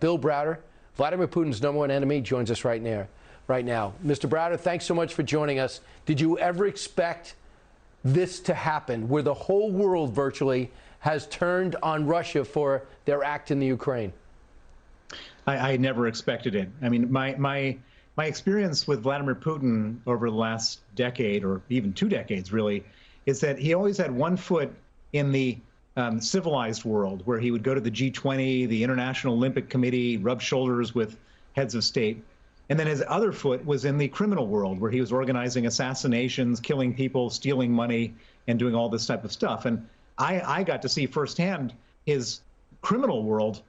Bill Browder, Vladimir Putin's #1 enemy, joins us right now. Mr. Browder, thanks so much for joining us. Did you ever expect this to happen, where the whole world virtually has turned on Russia for their act in the Ukraine? I never expected it. I mean, my experience with Vladimir Putin over the last decade, or even 2 decades really, is that he always had one foot in the civilized world, where he would go to the G20, the International Olympic Committee, rub shoulders with heads of state. And then his other foot was in the criminal world, where he was organizing assassinations, killing people, stealing money, and doing all this type of stuff. And I got to see firsthand his criminal world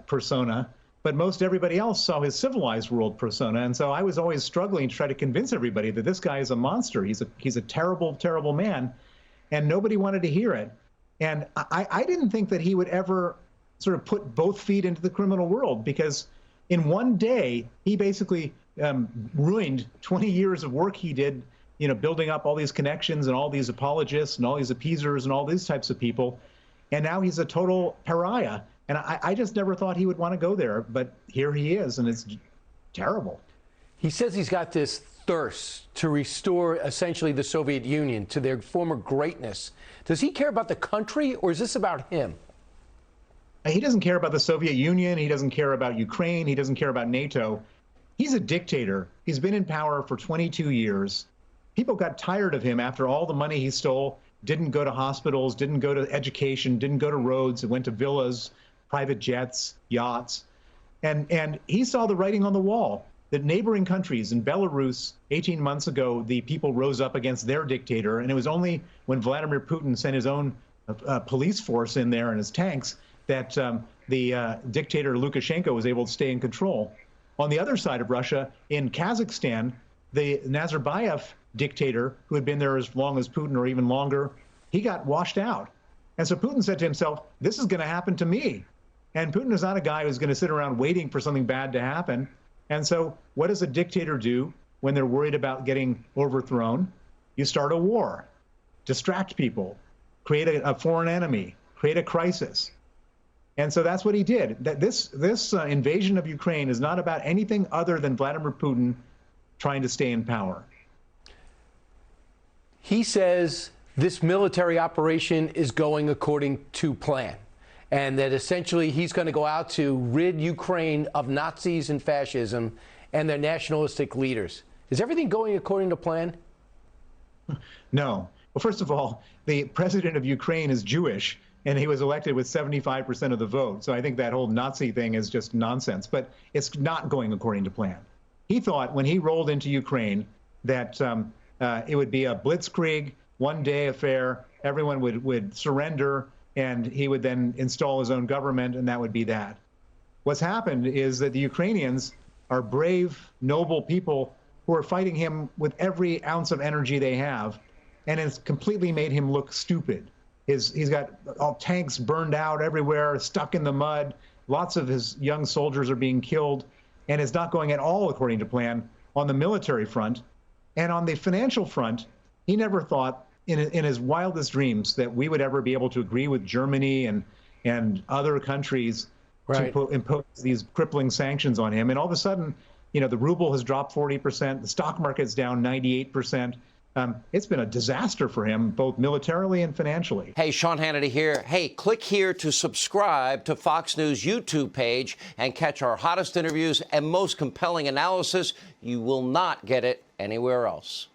persona, but most everybody else saw his civilized world persona. And so I was always struggling to try to convince everybody that this guy is a monster. He's a terrible, terrible man, and nobody wanted to hear it. And I didn't think that he would ever sort of put both feet into the criminal world, because in one day, he basically ruined 20 years of work he did, building up all these connections and all these apologists and all these appeasers and all these types of people. And now he's a total pariah. And I just never thought he would want to go there. But here he is, and it's terrible. He says he's got this thirst to restore essentially the Soviet Union to their former greatness. Does he care about the country, or is this about him? He doesn't care about the Soviet Union. He doesn't care about Ukraine. He doesn't care about NATO. He's a dictator. He's been in power for 22 years. People got tired of him after all the money he stole, didn't go to hospitals, didn't go to education, didn't go to roads, went to villas, private jets, yachts. And he saw the writing on the wall. That neighboring countries, in Belarus 18 months ago, the people rose up against their dictator. And it was only when Vladimir Putin sent his own police force in there and his tanks that the dictator Lukashenko was able to stay in control. On the other side of Russia, in Kazakhstan, the Nazarbayev dictator, who had been there as long as Putin or even longer, he got washed out. And so Putin said to himself, this is going to happen to me. And Putin is not a guy who's going to sit around waiting for something bad to happen. And so what does a dictator do when they're worried about getting overthrown? You start a war, distract people, create a foreign enemy, create a crisis. And so that's what he did. That this invasion of Ukraine is not about anything other than Vladimir Putin trying to stay in power. He says this military operation is going according to plan, and that essentially he's going to go out to rid Ukraine of Nazis and fascism and their nationalistic leaders. Is everything going according to plan? No. Well, first of all, the president of Ukraine is Jewish, and he was elected with 75% of the vote. So I think that whole Nazi thing is just nonsense, but it's not going according to plan. He thought when he rolled into Ukraine that it would be a blitzkrieg, one-day affair, everyone would surrender, and he would then install his own government, and that would be that. What's happened is that the Ukrainians are brave, noble people who are fighting him with every ounce of energy they have, and it's completely made him look stupid. He's got all tanks burned out everywhere, stuck in the mud. Lots of his young soldiers are being killed, and it's not going at all according to plan on the military front. And on the financial front, he never thought in his wildest dreams that we would ever be able to agree with Germany and other countries to impose these crippling sanctions on him. And all of a sudden, the ruble has dropped 40%, the stock market's down 98%. It's been a disaster for him, both militarily and financially. Hey, Sean Hannity here. Hey, click here to subscribe to Fox News YouTube page and catch our hottest interviews and most compelling analysis. You will not get it anywhere else.